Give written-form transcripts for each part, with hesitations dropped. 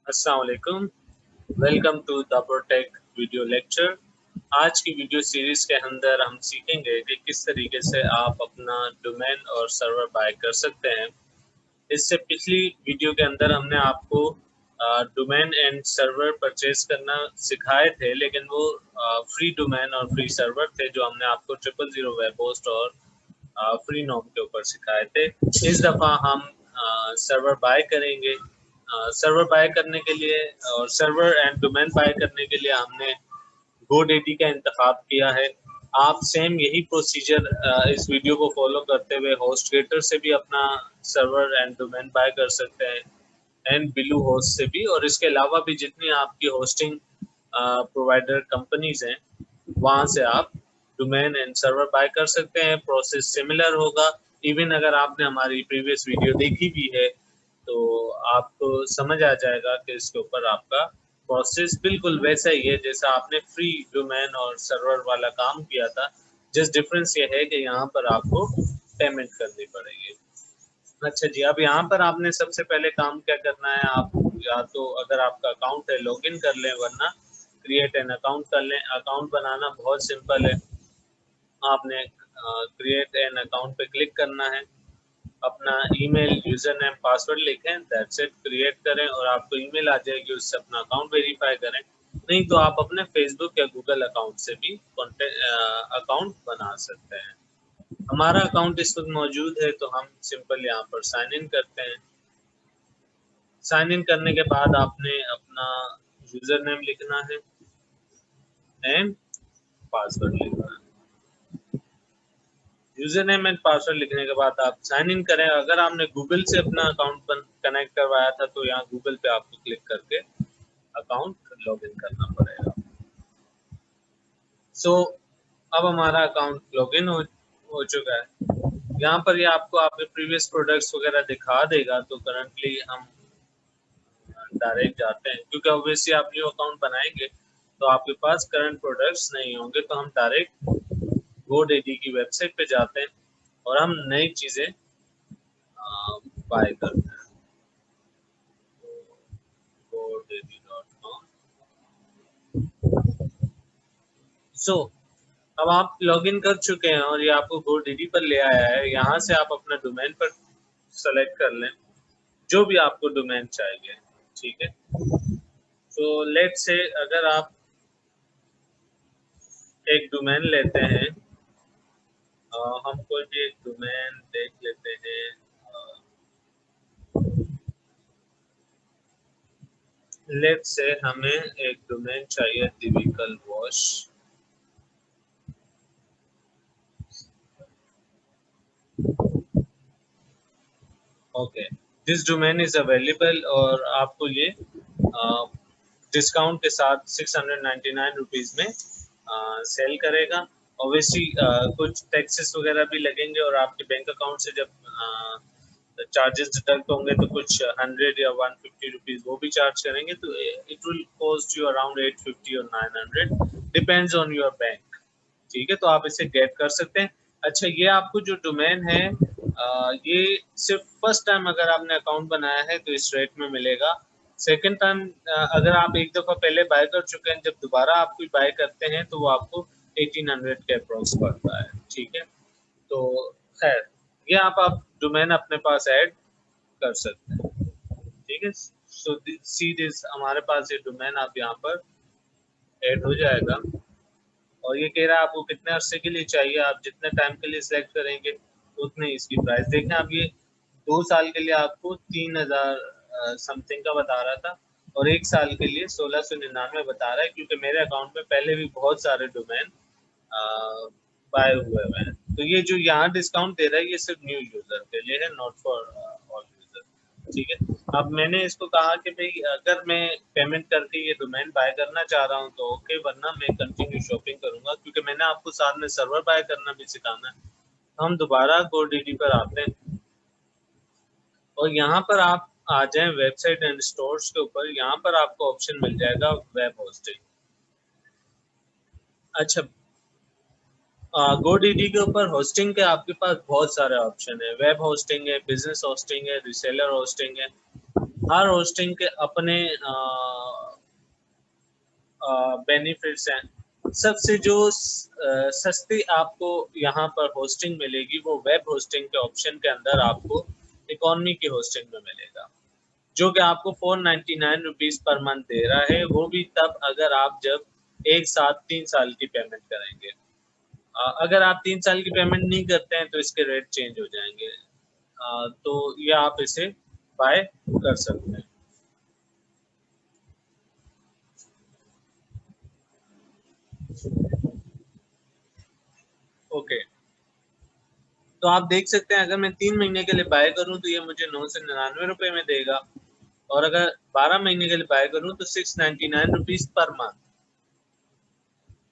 अस्सलाम वालेकुम। Welcome to the Protech video lecture. आज की वीडियो सीरीज के अंदर हम सीखेंगे कि किस तरीके से आप अपना डोमेन और सर्वर बाय कर सकते हैं। इससे पिछली वीडियो के अंदर हमने आपको डोमेन एंड सर्वर परचेज करना सिखाए थे, लेकिन वो फ्री डोमेन और फ्री सर्वर थे जो हमने आपको 000 वेब होस्ट और फ्री नोम के ऊपर सिखाए थे। इस दफ़ा हम सर्वर बाय करेंगे। सर्वर बाय करने के लिए और सर्वर एंड डोमेन बाय करने के लिए हमने GoDaddy का इंतखाब किया है। आप सेम यही प्रोसीजर इस वीडियो को फॉलो करते हुए HostGator से भी अपना सर्वर एंड डोमेन बाय कर सकते हैं एंड बिलू होस्ट से भी, और इसके अलावा भी जितनी आपकी होस्टिंग प्रोवाइडर कंपनीज हैं वहाँ से आप डोमेन एंड सर्वर बाय कर सकते हैं। प्रोसेस सिमिलर होगा। इवन अगर आपने हमारी प्रीवियस वीडियो देखी भी है तो आपको समझ आ जाएगा कि इसके ऊपर आपका प्रोसेस बिल्कुल वैसा ही है जैसा आपने फ्री डोमेन और सर्वर वाला काम किया था। जस्ट डिफरेंस ये है कि यहाँ पर आपको पेमेंट करनी पड़ेगी। अच्छा जी, अब यहाँ पर आपने सबसे पहले काम क्या करना है, आप या तो अगर आपका अकाउंट है लॉगिन कर लें, वरना क्रिएट एन अकाउंट कर लें। अकाउंट बनाना बहुत सिंपल है। आपने क्रिएट एन अकाउंट पे क्लिक करना है, अपना ईमेल, यूजर नेम, पासवर्ड लिखें, दैट्स इट, क्रिएट करें और आपको ईमेल आ जाएगी, उससे अपना अकाउंट वेरीफाई करें। नहीं तो आप अपने फेसबुक या गूगल अकाउंट से भी अकाउंट बना सकते हैं। हमारा अकाउंट इस वक्त मौजूद है तो हम सिंपल यहाँ पर साइन इन करते हैं। साइन इन करने के बाद आपने अपना यूजर नेम लिखना है एंड पासवर्ड लिखना है। यूजर नेम एंड पासवर्ड लिखने के बाद आप साइन इन करें। अगर आपने गूगल से अपना अकाउंट कनेक्ट करवाया था तो यहाँ गूगल पे आपको क्लिक करके अकाउंट लॉगिन करना पड़ेगा। सो अब हमारा अकाउंट लॉगिन हो चुका है। यहाँ पर ये आपको आपके प्रीवियस प्रोडक्ट्स वगैरह दिखा देगा। तो करंटली हम डायरेक्ट जाते हैं, क्योंकि ऑब्वियसली आप न्यू अकाउंट बनाएंगे तो आपके पास करंट प्रोडक्ट्स नहीं होंगे, तो हम डायरेक्ट GoDaddy की वेबसाइट पे जाते हैं और हम नई चीज़ें बाय करते हैं। GoDaddy.com। सो अब आप लॉगिन कर चुके हैं और ये आपको GoDaddy पर ले आया है। यहाँ से आप अपना डोमेन पर सेलेक्ट कर लें, जो भी आपको डोमेन चाहिए, ठीक है। तो लेट्स से अगर आप एक डोमेन लेते हैं, हम कोई भी एक डोमेन देख लेते हैं। लेट्स से हमें एक डोमेन चाहिए दिविकल वॉश। Okay, this domain is available और आपको ये डिस्काउंट के साथ 699 रुपीज़ में सेल करेगा। ऑब्वियसली कुछ टैक्सेस वगैरह भी लगेंगे और आपके बैंक अकाउंट से जब चार्जेस डिडक्ट होंगे तो कुछ 100 या 150 रुपीज़ वो भी चार्ज करेंगे। तो it will cost you around 850 और 900, डिपेंड्स ऑन योर बैंक। ठीक है, तो आप इसे गेट कर सकते हैं। अच्छा, ये आपको जो डोमेन है ये सिर्फ फर्स्ट टाइम अगर आपने अकाउंट बनाया है तो इस रेट में मिलेगा। सेकंड टाइम अगर आप एक दफ़ा पहले बाय कर चुके हैं, जब दोबारा आप कोई बाय करते हैं तो वो आपको 1800 के अप्रोक्स पड़ता है। ठीक है, तो खैर ये आप डोमेन अपने पास ऐड कर सकते हैं। ठीक है, सो सी दिस, हमारे पास ये डोमेन आप यहाँ पर ऐड हो जाएगा और ये कह रहा है आपको कितने अरसे के लिए चाहिए। आप जितने टाइम के लिए सिलेक्ट करेंगे उतने इसकी प्राइस देखें। आप ये 2 साल के लिए आपको 3000 समथिंग का बता रहा था और 1 साल के लिए 1699 बता रहा है, क्योंकि मेरे अकाउंट में पहले भी बहुत सारे डोमेन बाय हुए हैं। तो ये जो यहाँ डिस्काउंट दे रहा है ये सिर्फ न्यू यूजर के लिए है, नॉट फॉर ऑल यूजर। ठीक है, अब मैंने इसको कहा कि भाई अगर मैं पेमेंट करके ये डोमेन बाय करना चाह रहा हूँ तो ओके, वरना मैं कंटिन्यू शॉपिंग करूंगा, क्योंकि मैंने आपको साथ में सर्वर बाय करना भी सिखाना है। तो हम दोबारा GoDaddy पर आते हैं और यहाँ पर आप आ जाएं वेबसाइट एंड स्टोर्स के ऊपर। यहाँ पर आपको ऑप्शन मिल जाएगा वेब होस्टिंग। अच्छा, GoDaddy के ऊपर होस्टिंग के आपके पास बहुत सारे ऑप्शन है। वेब होस्टिंग है, बिजनेस होस्टिंग है, रिसेलर होस्टिंग है। हर होस्टिंग के अपने बेनिफिट्स हैं। सबसे जो सस्ती आपको यहाँ पर होस्टिंग मिलेगी वो वेब होस्टिंग के ऑप्शन के अंदर आपको इकोनॉमी की होस्टिंग में मिलेगा, जो कि आपको 499 रुपीज पर मंथ दे रहा है। वो भी तब अगर आप जब एक साथ 3 साल की पेमेंट करेंगे। अगर आप 3 साल की पेमेंट नहीं करते हैं तो इसके रेट चेंज हो जाएंगे। तो ये आप इसे बाय कर सकते हैं। ओके, तो आप देख सकते हैं अगर मैं 3 महीने के लिए बाय करूं तो ये मुझे 999 रुपए में देगा, और अगर 12 महीने के लिए बाय करूं तो 699 रुपीज पर मंथ।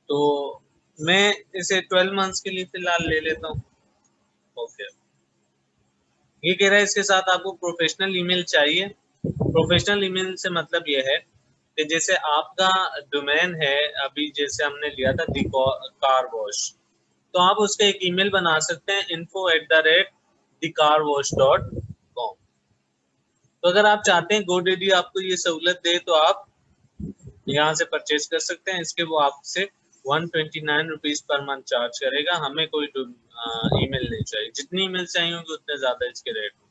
तो मैं इसे 12 मंथ्स के लिए फिलहाल ले लेता हूँ। ओके, ये कह रहा है इसके साथ आपको प्रोफेशनल ईमेल चाहिए। प्रोफेशनल ईमेल से मतलब ये है कि जैसे आपका डोमेन है, अभी जैसे हमने लिया था दी कार वॉश, तो आप उसका एक ईमेल बना सकते हैं info@thecarwash.com। तो अगर आप चाहते हैं GoDaddy आपको ये सहूलत दे तो आप यहाँ से परचेज कर सकते हैं। इसके वो आपसे 129 रुपीज पर मंथ चार्ज करेगा। हमें कोई ईमेल नहीं चाहिए, जितनी ईमेल चाहिए होंगे उतने ज्यादा इसके रेट होंगे।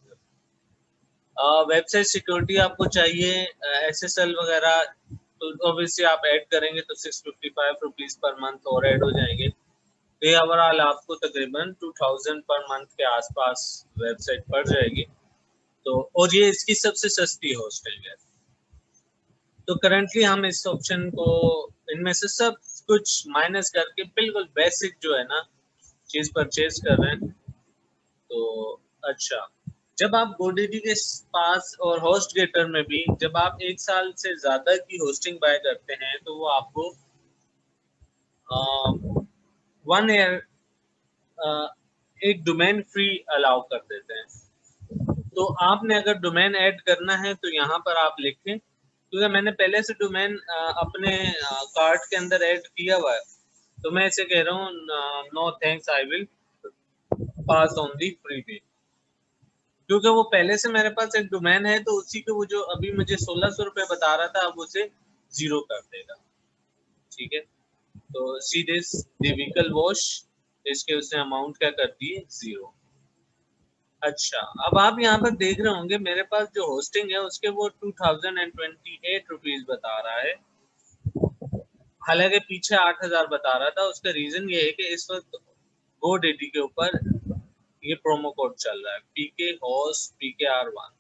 वेबसाइट सिक्योरिटी आपको चाहिए, SSL वगैरह, तो ऑब्वियसली आप ऐड करेंगे तो 655 रुपीज पर मंथ और ऐड हो जाएंगे। तो ये ओवरऑल आपको तकरीबन 2000 पर मंथ के आसपास वेबसाइट पड़ जाएगी। तो और ये इसकी सबसे सस्ती होस्टिंग है। तो करंटली हम इस ऑप्शन को इनमें से सब कुछ माइनस करके बिल्कुल बेसिक जो है ना चीज परचेज कर रहे हैं। तो अच्छा, जब आप GoDaddy के पास और होस्ट गेटर में भी जब आप 1 साल से ज्यादा की होस्टिंग बाय करते हैं तो वो आपको 1 ईयर एक डोमेन फ्री अलाउ कर देते हैं। तो आपने अगर डोमेन ऐड करना है तो यहाँ पर आप लिखें, क्योंकि मैंने पहले से डोमेन अपने कार्ट के अंदर ऐड किया हुआ है, तो मैं इसे कह रहा हूँ no thanks, I will pass on the free day. क्योंकि वो पहले से मेरे पास एक डोमेन है, तो उसी के वो जो अभी मुझे 1600 रुपये बता रहा था अब उसे 0 कर देगा। ठीक है, तो see this the vehicle wash, इसके उसने अमाउंट क्या कर दी, 0। अच्छा, अब आप यहाँ पर देख रहे होंगे मेरे पास जो होस्टिंग है उसके वो 2028 रुपीज बता रहा है, हालांकि पीछे 8000 बता रहा था। उसका रीजन ये है कि इस वक्त GoDaddy के ऊपर ये प्रोमो कोड चल रहा है PK होस्ट PKR1।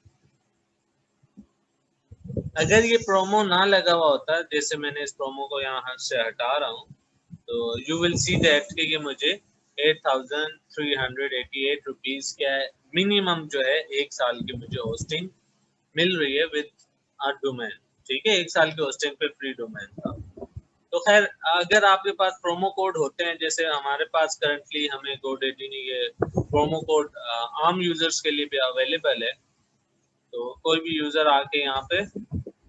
अगर ये प्रोमो ना लगा हुआ होता, जैसे मैंने इस प्रोमो को यहाँ से हटा रहा हूँ, तो यू विल सी दैट कि ये मुझे 8388 रुपीज क्या मिनिमम जो है 1 साल की मुझे होस्टिंग मिल रही है विद अ डोमेन। ठीक है, 1 साल की होस्टिंग पे फ्री डोमेन था। तो खैर, अगर आपके पास प्रोमो कोड होते हैं, जैसे हमारे पास करंटली हमें GoDaddy ने ये प्रोमो कोड आम यूजर्स के लिए भी अवेलेबल है, तो कोई भी यूजर आके यहाँ पे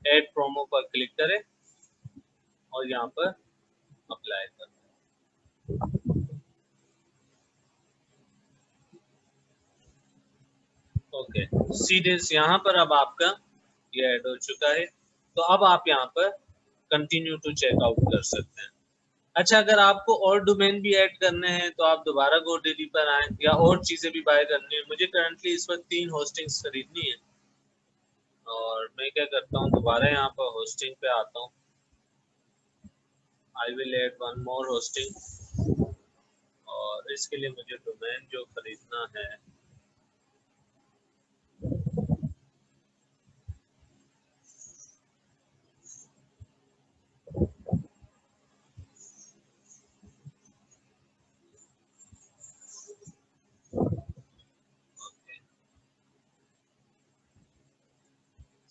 ऐड प्रोमो पर क्लिक करे और यहाँ पर अप्लाई करे। ओके, सीधे यहाँ पर अब आपका ये ऐड हो चुका है, तो अब आप यहाँ पर कंटिन्यू टू चेकआउट कर सकते हैं। अच्छा, अगर आपको और डोमेन भी ऐड करने हैं तो आप दोबारा GoDaddy पर आए, या और चीजें भी बाय करनी है। मुझे करंटली इस वक्त 3 होस्टिंग्स खरीदनी है, और मैं क्या करता हूँ दोबारा यहाँ पर होस्टिंग पे आता हूँ। I will add one more hosting, और इसके लिए मुझे डोमेन जो खरीदना है,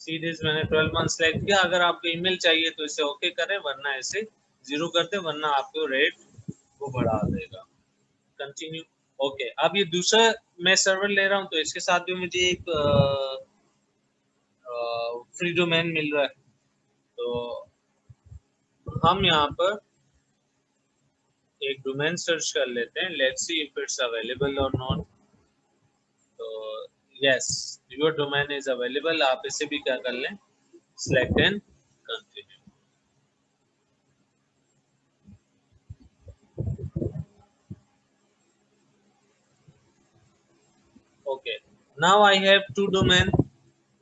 सीधे मैंने 12 मंथ सेलेक्ट किया। अगर आपको ईमेल चाहिए तो इसे ओके करें, वरना इसे 0 कर दें, वरना आपको रेट वो बढ़ा देगा। कंटिन्यू। ओके, अब ये दूसरा मैं सर्वर ले रहा हूँ, तो इसके साथ भी मुझे एक फ्री डोमेन मिल रहा है। तो हम यहाँ पर एक डोमेन सर्च कर लेते हैं, let's see if it's available और नॉट। तो yes, your domain is available. आप इसे भी क्या कर लें, select and continue. Okay, now I have two domain,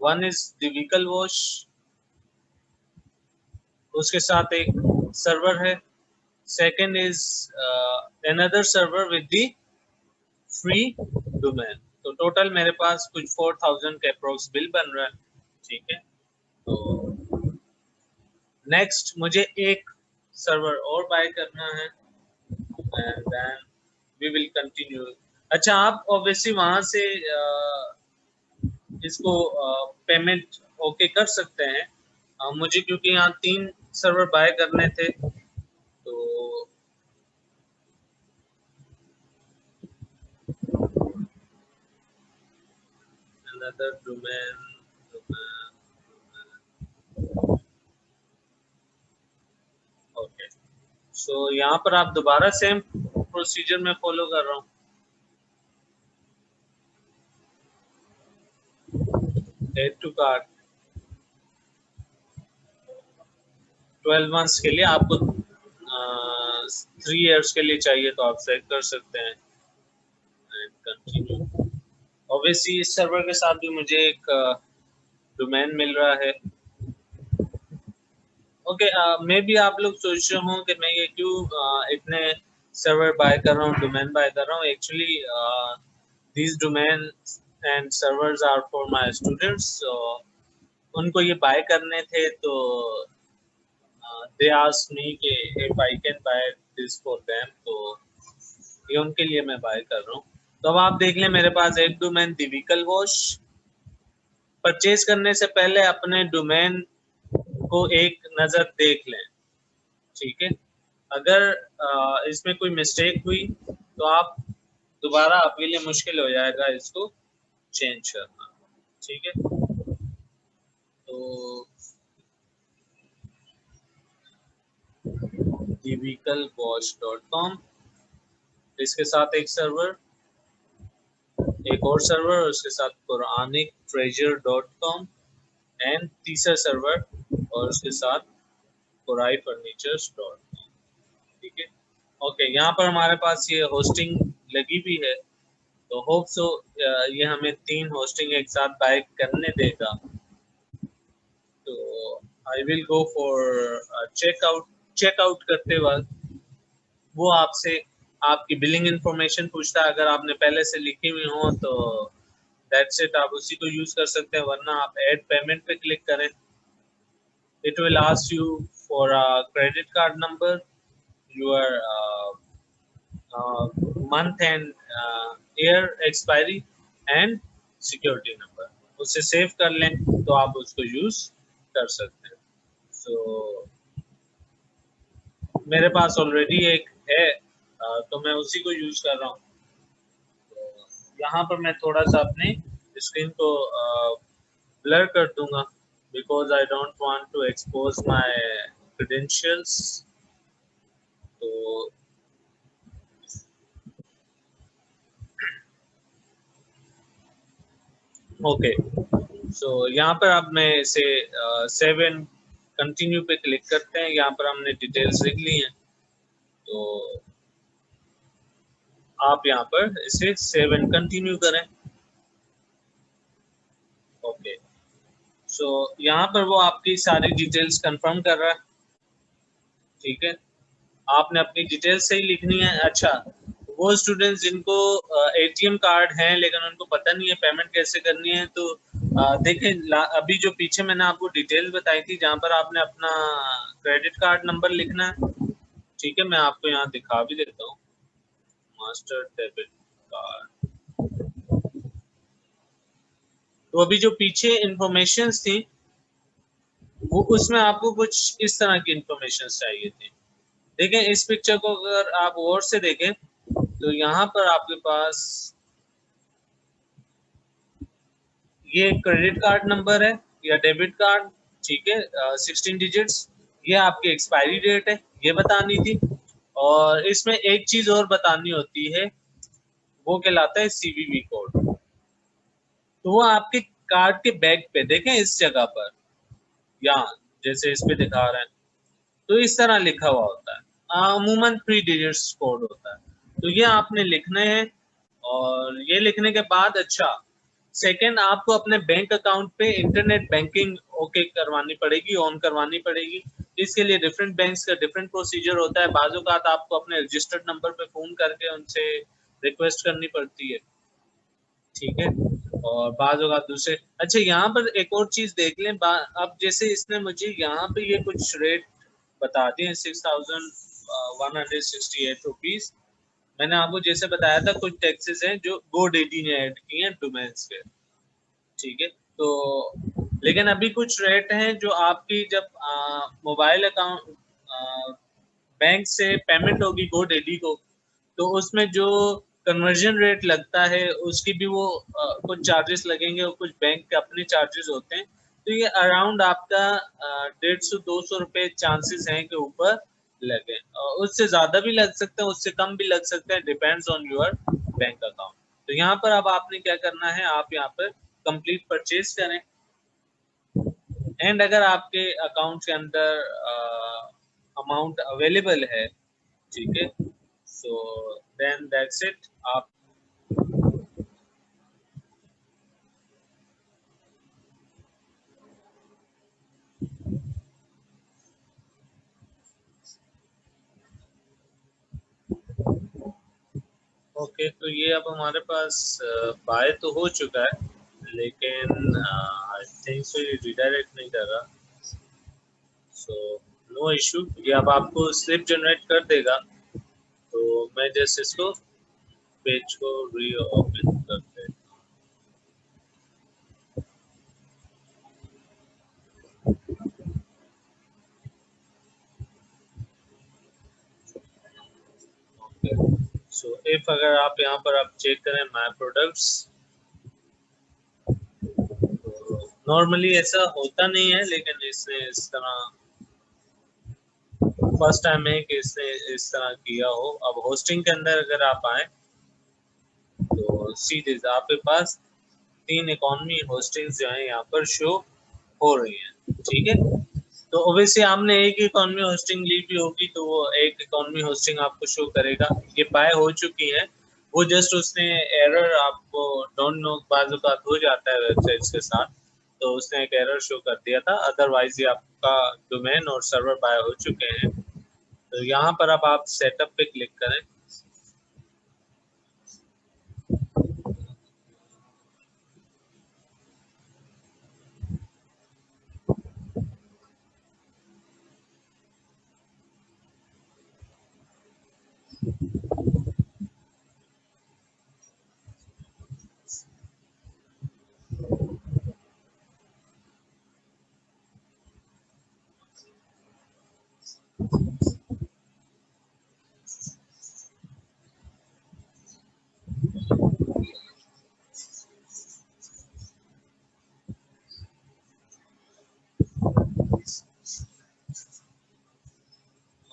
one is the vehicle wash, उसके साथ एक सर्वर है। Second is another server with the free domain. तो टोटल मेरे पास कुछ 4000 के अप्रोक्स बिल बन रहा है। ठीक है, तो नेक्स्ट मुझे एक सर्वर और बाय करना है and then we will continue. अच्छा, आप ऑब्वियसली वहां से इसको पेमेंट ओके कर सकते हैं। मुझे क्योंकि यहाँ 3 सर्वर बाय करने थे, तो another domain, ओके। सो यहाँ पर आप दोबारा सेम प्रोसीजर में फॉलो कर रहा हूँ। एड टू कार्ट 12 मंथ्स के लिए आपको 3 इयर्स के लिए चाहिए तो आप सेट कर सकते हैं एंड कंटिन्यू। ऑब्वियसली इस सर्वर के साथ भी मुझे एक डोमेन मिल रहा है। ओके, मे बी आप लोग सोच रहे हो कि मैं ये क्यों इतने सर्वर बाय कर रहा हूँ, डोमेन बाय कर रहा हूँ। Actually these domain and servers are for my students, so उनको ये बाय करने थे, तो दे आस्क्ड मी कि if I can by this for them, तो ये उनके लिए मैं बाय कर रहा हूँ। तो अब आप देख लें, मेरे पास एक domain the vehicle wash. Purchase करने से पहले अपने डोमेन को एक नजर देख लें, ठीक है। अगर इसमें कोई मिस्टेक हुई तो आप दोबारा आपके लिए मुश्किल हो जाएगा इसको चेंज करना, ठीक है। तो thevehiclewatch.com, इसके साथ एक सर्वर, एक और सर्वर, और उसके साथ quranictreasure.com एंड तीसरा सर्वर और उसके साथ quraiFurnitures.com, ठीक है। ओके, यहाँ पर हमारे पास ये होस्टिंग लगी भी है, तो होप सो ये हमें 3 होस्टिंग एक साथ बाय करने देगा। तो I will go for checkout. Checkout करते वक्त वो आपसे आपकी बिलिंग इंफॉर्मेशन पूछता है। अगर आपने पहले से लिखी हुई हो तो दैट्स इट, आप उसी को यूज कर सकते हैं, वरना आप ऐड पेमेंट पे क्लिक करें। It will ask you for a credit card number, your month and year expiry and security number. उसे सेव कर लें तो आप उसको यूज कर सकते हैं। सो मेरे पास ऑलरेडी एक है, तो मैं उसी को यूज कर रहा हूँ। तो यहाँ पर मैं थोड़ा सा अपने स्क्रीन को ब्लर कर दूंगा, because I don't want to expose my credentials. तो ओके, सो यहाँ पर अब मैं इसे सेव एंड कंटिन्यू पे क्लिक करते हैं। यहाँ पर हमने डिटेल्स लिख ली हैं, तो आप यहाँ पर इसे सेव एंड कंटिन्यू करें। ओके, सो यहाँ पर वो आपकी सारी डिटेल्स कंफर्म कर रहा है, ठीक है। आपने अपनी डिटेल्स सही लिखनी है। अच्छा, वो स्टूडेंट्स जिनको एटीएम कार्ड है लेकिन उनको पता नहीं है पेमेंट कैसे करनी है, तो देखें अभी जो पीछे मैंने आपको डिटेल बताई थी जहाँ पर आपने अपना क्रेडिट कार्ड नंबर लिखना है, ठीक है। मैं आपको यहाँ दिखा भी देता हूँ, मास्टर डेबिट कार्ड। तो अभी जो पीछे इंफॉर्मेशन थी वो उसमें आपको कुछ इस तरह की इंफॉर्मेशन चाहिए थी। देखें, इस पिक्चर को अगर आप गौर से देखें तो यहाँ पर आपके पास ये क्रेडिट कार्ड नंबर है या डेबिट कार्ड, ठीक है, 16 डिजिट्स। ये आपकी एक्सपायरी डेट है, ये बतानी थी। और इसमें एक चीज और बतानी होती है, वो कहलाता है सीवीवी कोड। तो वो आपके कार्ड के बैक पे देखें इस जगह पर, यहाँ जैसे इस पे दिखा रहे हैं, तो इस तरह लिखा हुआ होता है। अमूमन 3 डिजिट्स कोड होता है, तो ये आपने लिखने हैं। और ये लिखने के बाद अच्छा, सेकंड आपको अपने बैंक अकाउंट पे इंटरनेट बैंकिंग ओके करवानी पड़ेगी, ऑन करवानी पड़ेगी। इसके लिए डिफरेंट बैंक्स का डिफरेंट प्रोसीजर होता है। बाजू का आपको अपने रजिस्टर्ड नंबर पे फोन करके उनसे रिक्वेस्ट करनी पड़ती है, ठीक है। और बाज होगा दूसरे। अच्छा, यहाँ पर एक और चीज देख लें। अब जैसे इसने मुझे यहाँ पे ये कुछ रेट बता दिए, 6168 रुपीज। मैंने आपको जैसे बताया था कुछ टैक्सेस हैं जो GoDaddy ने ऐड किए हैं डोमेन्स के, ठीक है। तो लेकिन अभी कुछ रेट हैं जो आपकी जब मोबाइल अकाउंट बैंक से पेमेंट होगी GoDaddy को, तो उसमें जो कन्वर्जन रेट लगता है उसकी भी वो कुछ चार्जेस लगेंगे और कुछ बैंक के अपने चार्जेस होते हैं। तो ये अराउंड आपका 150-200 रुपए चांसेस हैं कि ऊपर लगे। उससे ज्यादा भी लग सकते हैं, उससे कम भी लग सकते हैं, depends on your bank account. तो यहाँ पर अब आपने क्या करना है, आप यहाँ पर कंप्लीट परचेज करें। एंड अगर आपके अकाउंट के अंदर अमाउंट अवेलेबल है, ठीक है, सो देन दैट्स इट। आप ओके, तो ये अब हमारे पास बाय तो हो चुका है, लेकिन आई थिंक सो ये रिडायरेक्ट नहीं कर रहा। सो नो इशू, ये अब आपको स्लिप जनरेट कर देगा। तो मैं जस्ट इसको पेज को रीओपन करते हैं। सो इफ अगर आप यहाँ पर आप चेक करें माय प्रोडक्ट्स, नॉर्मली ऐसा होता नहीं है, लेकिन इसने इस तरह फर्स्ट टाइम है कि इसने इस तरह किया हो। अब होस्टिंग के अंदर अगर आप आए तो सीधे आपके पास 3 इकोनॉमी होस्टिंग्स जो है यहाँ पर शो हो रही हैं, ठीक है। तो ओब्वियसली आपने एक इकोनॉमी होस्टिंग ली भी होगी, तो वो एक इकोनॉमी होस्टिंग आपको शो करेगा। ये बाय हो चुकी है, वो जस्ट उसने एरर आपको डोंट नो बाजू का हो जाता है वेबसाइट्स के साथ, तो उसने एक एरर शो कर दिया था। अदरवाइज ये आपका डोमेन और सर्वर बाय हो चुके हैं। तो यहाँ पर अब आप सेटअप पे क्लिक करें।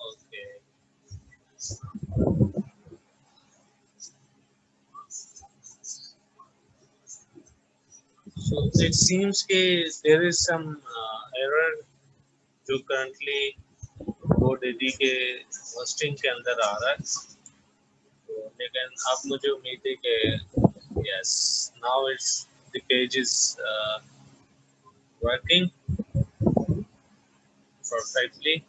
ओके, so it seems कि there is some error जो करंटली GoDaddy के होस्टिंग के अंदर आ रहा है। तो लेकिन अब मुझे उम्मीद है कि yes, now it's the page is working perfectly.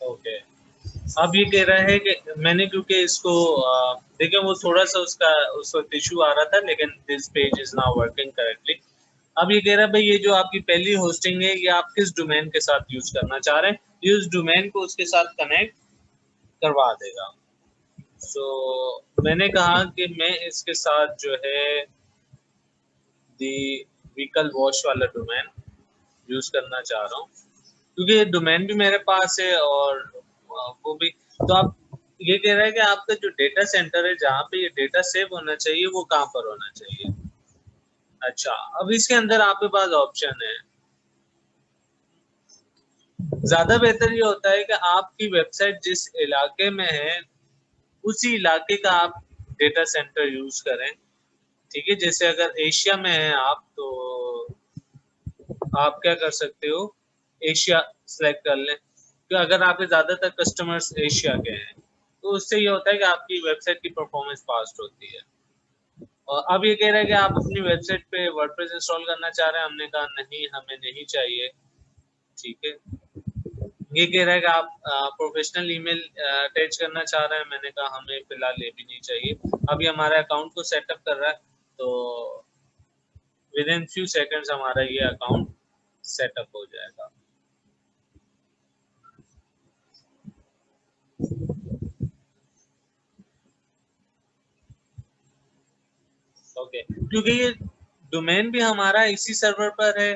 Okay, अब ये कह रहा है कि मैंने क्योंकि इसको देखिए वो थोड़ा सा उसका उस वक्त इशू आ रहा था, लेकिन this page is now working correctly. अब ये कह रहा है भाई, ये जो आपकी पहली होस्टिंग है, ये आप किस डोमेन के साथ यूज करना चाह रहे हैं, ये उस डोमेन को उसके साथ कनेक्ट करवा देगा। सो मैंने कहा कि मैं इसके साथ जो है दी व्हीकल वॉश वाला डोमेन यूज करना चाह रहा हूँ, क्योंकि ये डोमेन भी मेरे पास है और वो भी। तो आप ये कह रहे हैं कि आपका जो डेटा सेंटर है जहाँ पे ये डेटा सेव होना चाहिए, वो कहाँ पर होना चाहिए। अच्छा, अब इसके अंदर आपके पास ऑप्शन है, ज्यादा बेहतर ये होता है कि आपकी वेबसाइट जिस इलाके में है उसी इलाके का आप डेटा सेंटर यूज करें। ठीक है, जैसे अगर एशिया में है आप तो आप क्या कर सकते हो, एशिया सेलेक्ट कर लें, तो अगर आपके ज्यादातर कस्टमर्स एशिया के हैं तो उससे ये होता है कि आपकी वेबसाइट की परफॉर्मेंस फास्ट होती है। और अब ये कह रहा है कि आप अपनी वेबसाइट पे वर्डप्रेस इंस्टॉल करना चाह रहे हैं, हमने कहा नहीं, हमें नहीं चाहिए। ठीक है, ये कह रहा है कि आप प्रोफेशनल ईमेल अटैच करना चाह रहे हैं, मैंने कहा हमें फिलहाल ये भी नहीं चाहिए। अभी हमारे अकाउंट को सेटअप कर रहा है, तो विद इन फ्यू सेकंड्स हमारा ये अकाउंट सेटअप हो जाएगा। ओके, क्योंकि ये डोमेन भी हमारा इसी सर्वर पर है,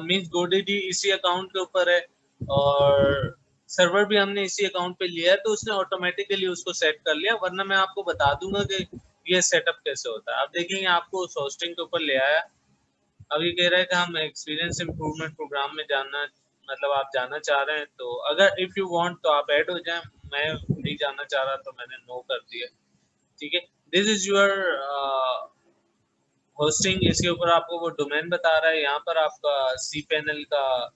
मींस GoDaddy इसी अकाउंट के ऊपर है, और सर्वर भी हमने इसी अकाउंट पे लिया है, तो उसने ऑटोमेटिकली उसको सेट कर लिया। वरना मैं आपको बता दूंगा कि ये सेटअप कैसे होता है। आप देखेंगे आपको उस होस्टिंग के ऊपर ले आया। अब ये कह रहा है कि हम एक्सपीरियंस इम्प्रूवमेंट प्रोग्राम में जानना, मतलब आप जानना चाह रहे हैं, तो अगर इफ यू वांट तो आप ऐड हो जाएं। मैं नहीं जानना चाह रहा तो मैंने नो कर दिया। ठीक है, दिस इज योर होस्टिंग। इसके ऊपर आपको वो डोमेन बता रहा है, यहाँ पर आपका सी पैनल का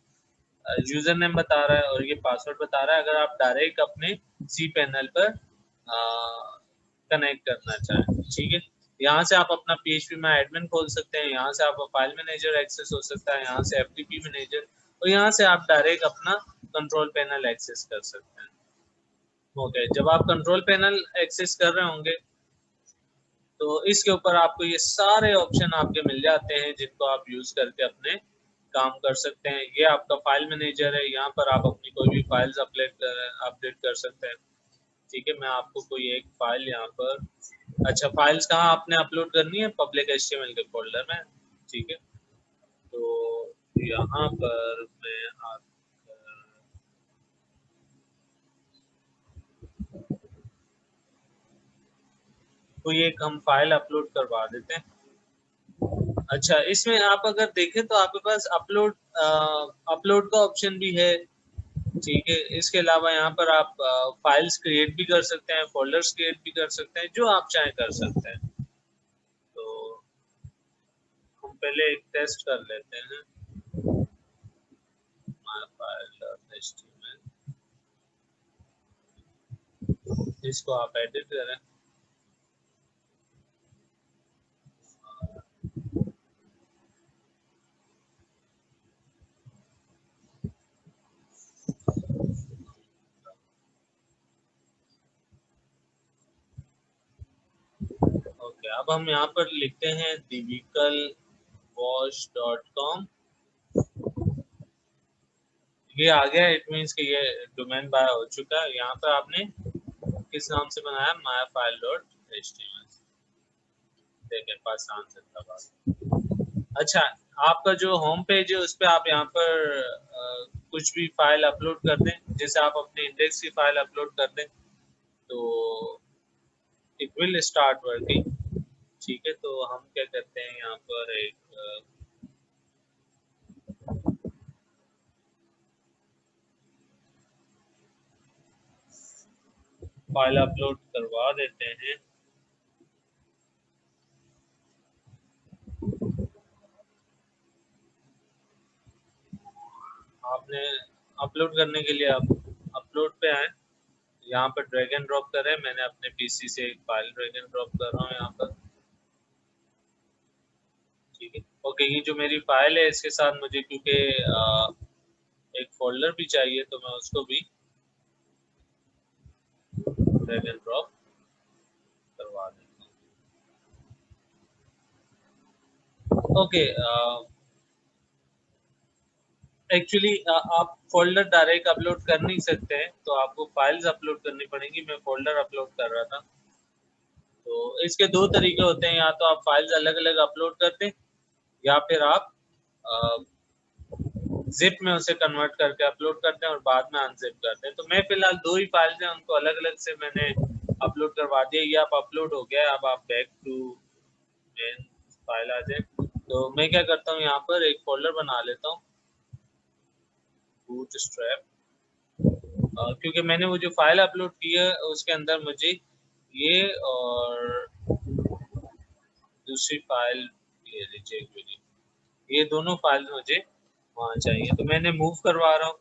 यूजर नेम बता रहा है और ये पासवर्ड बता रहा है। अगर आप डायरेक्ट अपने सी पैनल पर कनेक्ट करना चाहें, ठीक है, यहाँ से आप अपना PHP में एडमिन खोल सकते हैं, यहाँ से आप फाइल मैनेजर एक्सेस हो सकता है, यहाँ से FTP मैनेजर, और यहाँ से आप डायरेक्ट अपना कंट्रोल पैनल एक्सेस कर सकते हैं। ओके, जब आप कंट्रोल पैनल एक्सेस कर रहे होंगे तो इसके ऊपर आपको ये सारे ऑप्शन आपके मिल जाते हैं जिनको आप यूज करके अपने काम कर सकते हैं। ये आपका फाइल मैनेजर है, यहाँ पर आप अपनी कोई भी फाइल्स अपडेट कर सकते हैं। ठीक है, मैं आपको कोई एक फाइल यहाँ पर, अच्छा फाइल्स कहाँ आपने अपलोड करनी है, पब्लिक HTML के फोल्डर में। ठीक है, तो यहाँ पर मैं आप कोई एक हम फाइल अपलोड करवा देते हैं। अच्छा, इसमें आप अगर देखें तो आपके पास अपलोड का ऑप्शन भी है। ठीक है, इसके अलावा यहाँ पर आप फाइल्स क्रिएट भी कर सकते हैं, फोल्डर्स क्रिएट भी कर सकते हैं, जो आप चाहें कर सकते हैं। तो हम पहले एक टेस्ट कर लेते हैं, माय फाइल HTML, इसको आप एडिट करें। ओके, अब हम यहाँ पर लिखते हैं divicalwash.com। ये आ गया, इट मीन्स कि ये डोमेन बाय हो चुका है। यहाँ पर आपने किस नाम से बनाया, myfile.html। देखें पास आंसर का बात। अच्छा, आपका जो होम पेज है उस पर आप यहाँ पर कुछ भी फाइल अपलोड कर दें, जैसे आप अपने इंडेक्स की फाइल अपलोड कर दें तो इट विल स्टार्ट वर्किंग। ठीक है, तो हम क्या करते हैं, यहाँ पर एक फाइल अपलोड करवा देते हैं। आपने अपलोड करने के लिए आप अपलोड पे आए, यहाँ पर ड्रैग एंड ड्रॉप करें। मैंने अपने PC से एक फाइल ड्रैग एंड ड्रॉप कर रहा हूँ यहाँ पर। ठीक है, ओके, ये जो मेरी फाइल है इसके साथ मुझे क्योंकि एक फोल्डर भी चाहिए, तो मैं उसको भी ड्रैग एंड ड्रॉप करवा देता हूँ। ओके, एक्चुअली आप फोल्डर डायरेक्ट अपलोड कर नहीं सकते हैं, तो आपको फाइल्स अपलोड करनी पड़ेंगी। मैं फोल्डर अपलोड कर रहा था। तो इसके दो तरीके होते हैं, या तो आप फाइल्स अलग अलग अपलोड करते हैं या फिर आप जिप में उसे कन्वर्ट करके अपलोड करते हैं और बाद में अनजिप करते हैं। तो मैं फिलहाल दो ही फाइल्स हैं, उनको अलग अलग से मैंने अपलोड करवा दिया। ये आप अपलोड हो गया, अब आप बैक टू मेन फाइल आ जाए। तो मैं क्या करता हूँ, यहाँ पर एक फोल्डर बना लेता हूँ, बूटस्ट्रैप, क्योंकि मैंने वो जो फाइल अपलोड की है उसके अंदर मुझे ये और दूसरी फाइल, ये रिजेक्ट वीडियो, ये दोनों फाइल मुझे वहाँ चाहिए, तो मैंने मूव करवा रहा हूँ।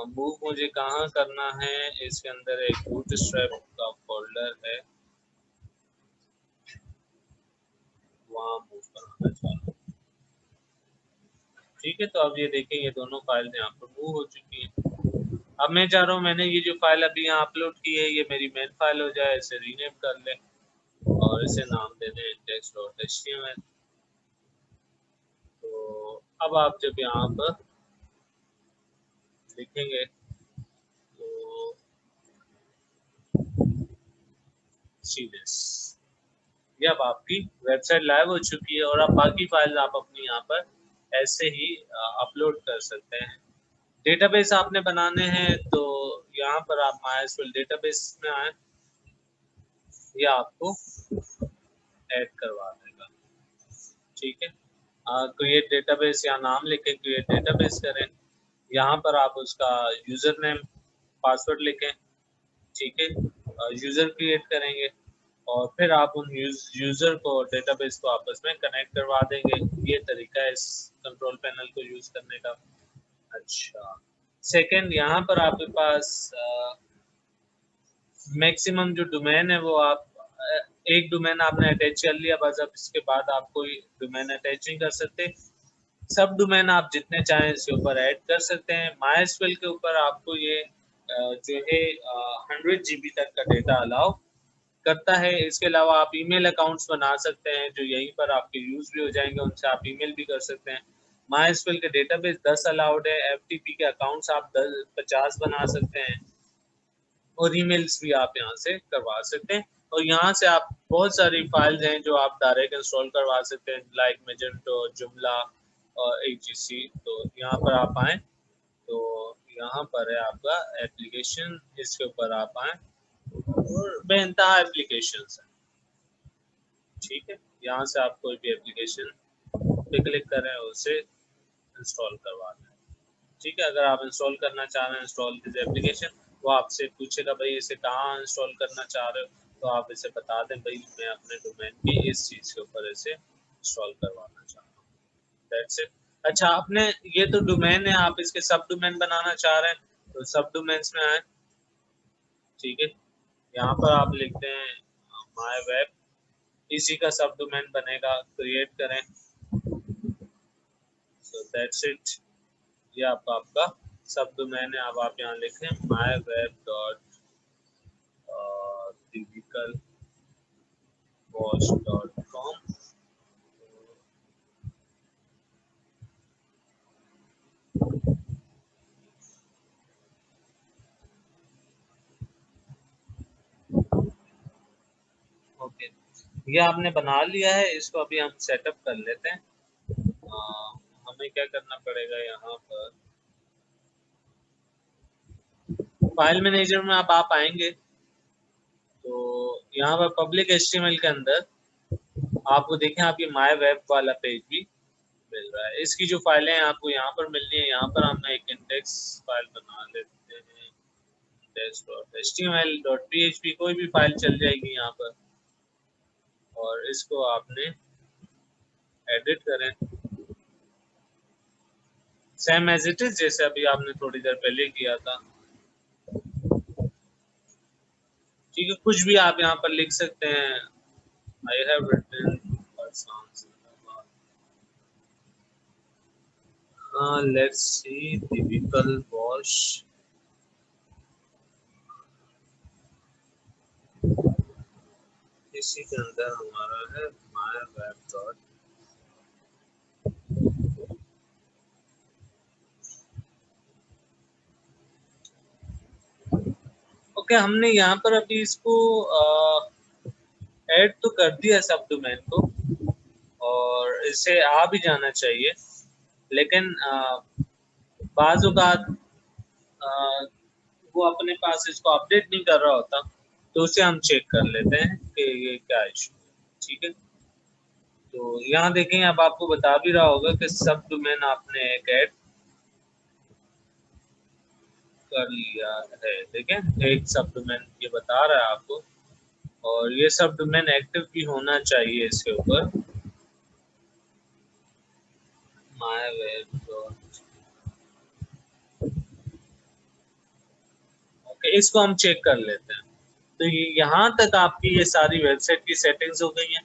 मूव मुझे कहाँ करना है, इसके अंदर एक बूटस्ट्रैप का फोल्डर है, वहाँ मूव कराना चाहता हूँ। ठीक है, तो अब ये देखें ये दोनों फाइल यहाँ पर मूव हो चुकी है। अब मैं चाह रहा हूँ मैंने ये जो फाइल अभी यहाँ अपलोड की है ये मेरी मेन फाइल हो जाए, इसे रीनेम कर ले और इसे नाम दे दें index.html। तो अब आप जब यहाँ पर लिखेंगे तो सीरियस, ये अब आपकी वेबसाइट लाइव हो चुकी है और अब बाकी फाइल आप अपनी यहाँ पर ऐसे ही अपलोड कर सकते हैं। डेटाबेस आपने बनाने हैं तो यहाँ पर आप MySQL डेटाबेस में आए, यह आपको ऐड करवा देगा। ठीक है, क्रिएट डेटाबेस या नाम लिखें, क्रिएट डेटाबेस करें, यहाँ पर आप उसका यूजर नेम पासवर्ड लिखें। ठीक है, यूजर क्रिएट करेंगे और फिर आप उन यूजर को डेटाबेस को आपस में कनेक्ट करवा देंगे। ये तरीका है इस कंट्रोल पैनल को यूज करने का। अच्छा, सेकंड, यहाँ पर आपके पास मैक्सिमम जो डोमेन है वो आप एक डोमेन आपने अटैच कर लिया, बस अब इसके बाद आप कोई डोमेन अटैच नहीं कर सकते। सब डोमेन आप जितने चाहें इसके ऊपर ऐड कर सकते हैं। MySQL के ऊपर आपको ये जो है 100 GB तक का डेटा अलाउ करता है। इसके अलावा आप ईमेल अकाउंट्स बना सकते हैं जो यहीं पर आपके यूज भी हो जाएंगे, उनसे आप ईमेल भी कर सकते हैं। MySQL के डेटाबेस 10 अलाउड है, FTP के अकाउंट्स आप 50 बना सकते हैं और ईमेल्स भी आप यहाँ से करवा सकते हैं। और यहाँ से आप बहुत सारी फाइल्स हैं जो आप डायरेक्ट इंस्टॉल करवा सकते हैं, लाइक मेजेंटो, जुमला और AGC। तो यहाँ पर आप आए तो यहाँ पर है आपका एप्लीकेशन, इसके ऊपर आप आए और बेइंतहा एप्लीकेशन है। ठीक है, यहाँ से आप कोई भी एप्लीकेशन पे क्लिक करें और उसे इंस्टॉल करवा दें। ठीक है, अगर आप इंस्टॉल करना चाह रहे हैं इंस्टॉल दिस एप्लीकेशन, वो आपसे पूछेगा भाई इसे कहाँ इंस्टॉल करना चाह रहे हो, तो आप इसे बता दें भाई मैं अपने डोमेन की इस चीज़ के ऊपर इसे इंस्टॉल करवाना चाहता हूँ। That's it. अच्छा, आपने ये तो डोमेन है, आप इसके सब डोमेन बनाना चाह रहे हैं तो सब डोमेन्स में आए। ठीक है, यहाँ पर आप लिखते हैं माय वेब, इसी का सब डोमेन बनेगा, क्रिएट करें। सो दैट्स इट, ये आपका सब डोमेन है। अब आप यहाँ लिखें myweb.divicalboss.com। ओके, ये आपने बना लिया है, इसको अभी हम सेटअप कर लेते हैं। हमें क्या करना पड़ेगा, यहाँ पर फाइल मैनेजर में आप आएंगे तो यहाँ पर पब्लिक HTML के अंदर आपको देखें आप ये माय वेब वाला पेज भी मिल रहा है। इसकी जो फाइलें हैं आपको यहाँ पर मिलनी है। यहाँ पर हम एक इंडेक्स फाइल बना लेते हैं, index.html.php, कोई भी फाइल चल जाएगी यहाँ पर, और इसको आपने एडिट करें सेम एज इट इज, जैसे अभी आपने थोड़ी देर पहले किया था। ठीक है, कुछ भी आप यहाँ पर लिख सकते हैं। I have written let's see typical wash, इसी के अंदर हमारा है माय वेब डॉट। ओके, हमने यहाँ पर अभी इसको ऐड तो कर दिया सब डोमेन को और इसे आ भी जाना चाहिए, लेकिन बाज़ औक़ात वो अपने पास इसको अपडेट नहीं कर रहा होता, तो उसे हम चेक कर लेते हैं कि ये क्या इशू है। ठीक है, तो यहाँ देखें अब आपको बता भी रहा होगा कि सब डोमेन आपने एक ऐड कर लिया है। देखें एक सब डोमेन ये बता रहा है आपको, और ये सब डोमेन एक्टिव भी होना चाहिए इसके ऊपर। माय वेब, ओके, इसको हम चेक कर लेते हैं। तो ये यहाँ तक आपकी ये सारी वेबसाइट की सेटिंग्स हो गई हैं।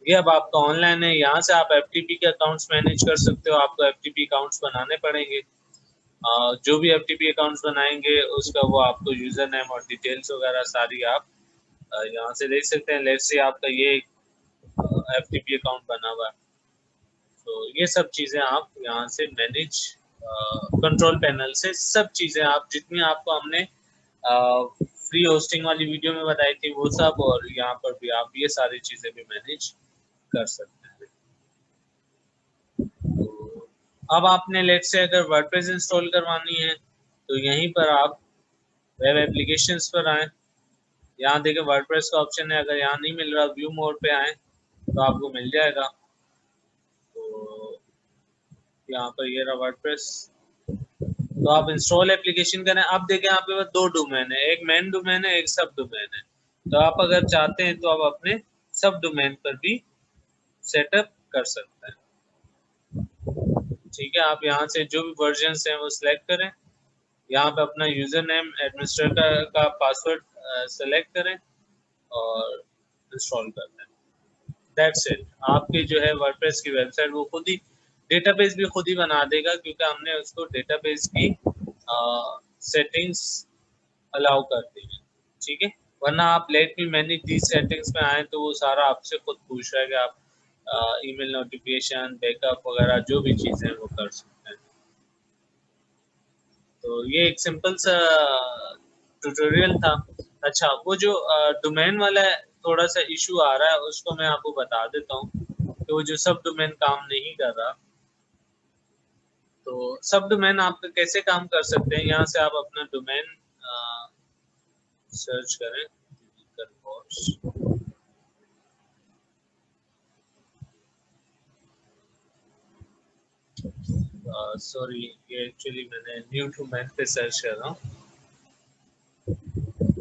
ये अब आपका ऑनलाइन है, यहाँ से आप एफटीपी के अकाउंट्स मैनेज कर सकते हो। आपको एफटीपी अकाउंट्स बनाने पड़ेंगे। जो भी एफटीपी अकाउंट्स बनाएंगे उसका वो आपको यूजर नेम और डिटेल्स वगैरह सारी आप यहाँ से देख सकते हैं। लेट्स से आपका ये एफटीपी अकाउंट बना हुआ है, तो ये सब चीजें आप यहाँ से मैनेज, कंट्रोल पैनल से सब चीजें आप जितनी आपको हमने फ्री होस्टिंग वाली वीडियो में बताई थी वो सब, और यहाँ पर भी आप ये सारी चीजें भी मैनेज कर सकते हैं। तो अब आपने लेट्स से अगर वर्डप्रेस इंस्टॉल करवानी है तो यहीं पर आप वेब एप्लीकेशंस पर आए, यहाँ देखें वर्डप्रेस का ऑप्शन है। अगर यहाँ नहीं मिल रहा व्यू मोड पे आए तो आपको मिल जाएगा। तो यहाँ पर ये रहा वर्डप्रेस, तो आप इंस्टॉल एप्लीकेशन करें। अब देखें यहाँ पे दो डोमेन है, एक मेन डोमेन है, एक सब डोमेन है। तो आप अगर चाहते हैं तो आप अपने सब डोमेन पर भी सेटअप कर सकते हैं। ठीक है, आप यहाँ से जो भी वर्जन हैं वो सिलेक्ट करें, यहाँ पे अपना यूजर नेम एडमिनिस्ट्रेटर का पासवर्ड सेलेक्ट करें और इंस्टॉल कर दें। That's it. आपकी जो है वर्डप्रेस की वेबसाइट वो खुद ही डेटाबेस भी खुद ही बना देगा, क्योंकि हमने उसको डेटाबेस की सेटिंग्स अलाउ कर दी है। ठीक है, वरना आप let me manage the settings में आए तो वो सारा आपसे खुद पूछ रहा है कि आप ईमेल नोटिफिकेशन, बैकअप वगैरह जो भी चीज़ें हैं वो कर सकते हैं। तो ये एक सिंपल सा ट्यूटोरियल था। अच्छा, वो जो डोमेन वाला थोड़ा सा इशू आ रहा है उसको मैं आपको बता देता हूँ कि वो जो सब डोमेन काम नहीं कर रहा। तो सब डोमेन आप कैसे काम कर सकते हैं, यहाँ से आप अपना डोमेन सर्च करें। सॉरी, ये एक्चुअली मैंने न्यू डोमेन पे सर्च कर रहा हूँ।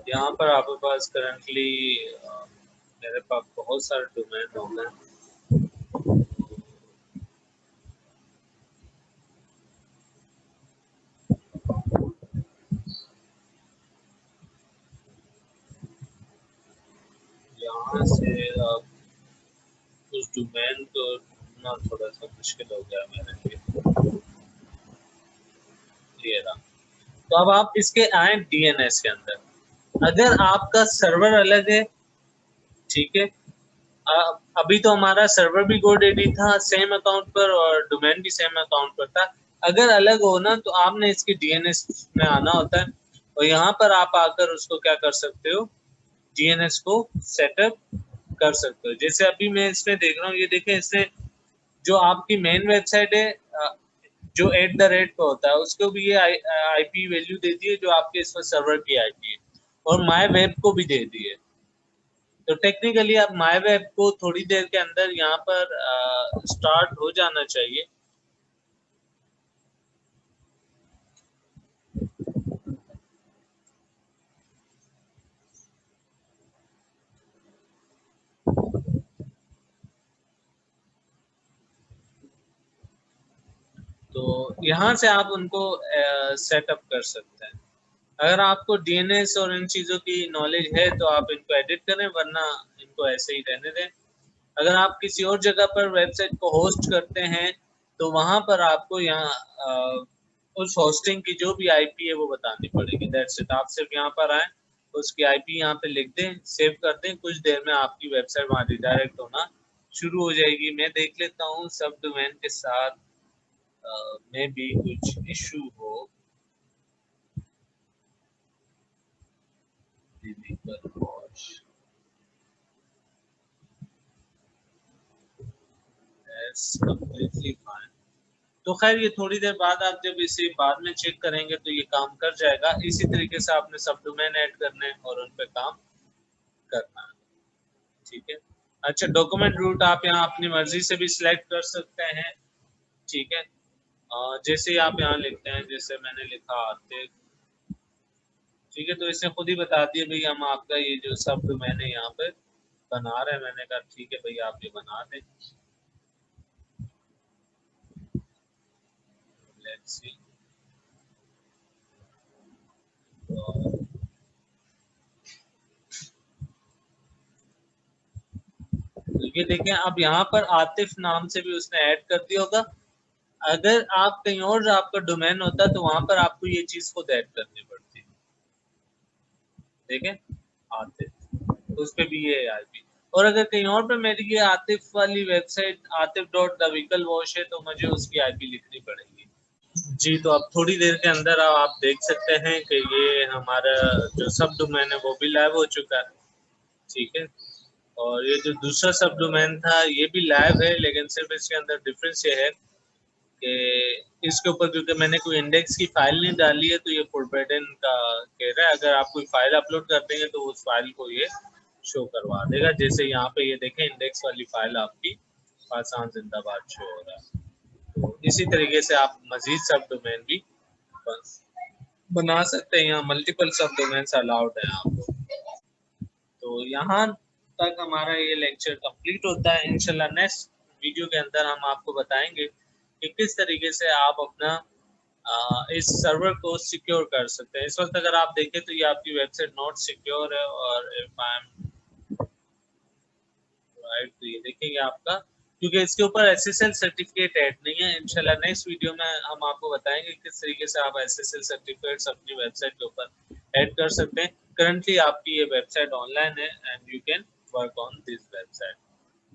यहाँ पर आपके पास करंटली मेरे पास बहुत सारे डोमेन हो गए। यहाँ से उस डोमेन को ढूंढना थोड़ा सा मुश्किल हो गया मेरे लिए। ये रहा। तो अब आप इसके आए डीएनएस के अंदर। अगर आपका सर्वर अलग है, ठीक है, अभी तो हमारा सर्वर भी GoDaddy था सेम अकाउंट पर और डोमेन भी सेम अकाउंट पर था। अगर अलग हो ना तो आपने इसके डीएनएस में आना होता है, और यहाँ पर आप आकर उसको क्या कर सकते हो, डीएनएस को सेटअप कर सकते हो। जैसे अभी मैं इसमें देख रहा हूँ, ये देखें, इसने जो आपकी मेन वेबसाइट है जो @ पे होता है उसको भी ये आईपी वैल्यू दे दी है जो आपके इसमें सर्वर की आईपी है, और माय वेब को भी दे दी है। तो टेक्निकली अब माय वेब को थोड़ी देर के अंदर यहाँ पर स्टार्ट हो जाना चाहिए। तो यहाँ से आप उनको सेटअप कर सकते हैं। अगर आपको डीएनएस और इन चीज़ों की नॉलेज है तो आप इनको एडिट करें, वरना इनको ऐसे ही रहने दें। अगर आप किसी और जगह पर वेबसाइट को होस्ट करते हैं तो वहां पर आपको यहाँ उस होस्टिंग की जो भी आईपी है वो बतानी पड़ेगी। That's it. आप सिर्फ यहाँ पर आए, उसकी आईपी यहाँ पे लिख दें, सेव कर दें, कुछ देर में आपकी वेबसाइट वहाँ रिडायरेक्ट होना शुरू हो जाएगी। मैं देख लेता हूँ सब डोमेन के साथ में भी कुछ इशू हो। Completely fine. तो खैर ये थोड़ी देर बाद आप जब इसे बाद में चेक करेंगे तो ये काम कर जाएगा। इसी तरीके से आपने सब डोमेन ऐड करने और उन पे काम करना है। ठीक है। अच्छा, डॉक्यूमेंट रूट आप यहाँ अपनी मर्जी से भी सिलेक्ट कर सकते हैं। ठीक है, जैसे ही आप यहाँ लिखते हैं, जैसे मैंने लिखा आतिफ, ठीक है, तो इसने खुद ही बता दिया भाई हम आपका ये जो सब मैंने यहाँ पे बना रहे हैं। मैंने कहा ठीक है भाई आप ये बना दें। Let's see. तो ये देखें, अब यहाँ पर आतिफ नाम से भी उसने ऐड कर दिया होगा। अगर आप कहीं और आपका डोमेन होता तो वहां पर आपको ये चीज खुद ऐड करनी पड़ती। देखें आतिफ, तो उस पे भी ये आईपी। और अगर कहीं और पे मेरी ये आतिफ वाली website Atif dot the vehicle wash है, तो मुझे उसकी आईपी लिखनी पड़ेगी। जी, तो अब थोड़ी देर के अंदर आप देख सकते हैं कि ये हमारा जो सब डोमेन है वो भी लाइव हो चुका है। ठीक है, और ये जो दूसरा सब डोमेन था ये भी लाइव है, लेकिन सिर्फ इसके अंदर डिफरेंस ये है कि इसके ऊपर क्योंकि मैंने कोई इंडेक्स की फाइल नहीं डाली है, तो ये फॉरबिडन का कह रहा है। अगर आप कोई फाइल अपलोड कर देंगे तो उस फाइल को ये शो करवा देगा। जैसे यहाँ पे ये देखें, इंडेक्स वाली फाइल आपकी पाकिस्तान जिंदाबाद शो हो रहा है। तो इसी तरीके से आप मजीद सब डोमेन भी बना सकते हैं। यहाँ मल्टीपल सब डोमेन्स अलाउड है आपको। तो यहाँ तक हमारा ये लेक्चर कंप्लीट होता है। इंशाल्लाह नेक्स्ट वीडियो के अंदर हम आपको बताएंगे कि किस तरीके से आप अपना इस सर्वर को सिक्योर कर सकते हैं। इस वक्त अगर आप देखें तो ये आपकी वेबसाइट नॉट सिक्योर है, और इफ आई एम राइट तो ये देखेंगे आपका, क्योंकि इसके ऊपर एसएसएल सर्टिफिकेट ऐड नहीं है। इंशाल्लाह नेक्स्ट वीडियो में हम आपको बताएंगे किस तरीके से आप एसएसएल सर्टिफिकेट्स अपनी वेबसाइट के ऊपर ऐड कर सकते हैं। करंटली आपकी ये वेबसाइट ऑनलाइन है and you can work on this website.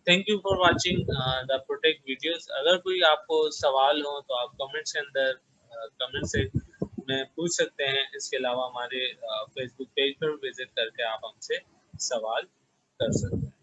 Thank you for watching the protect videos. अगर कोई आपको सवाल हो तो आप कमेंट्स के अंदर कमेंट से में पूछ सकते हैं। इसके अलावा हमारे फेसबुक पेज पर विजिट करके आप हमसे सवाल कर सकते हैं।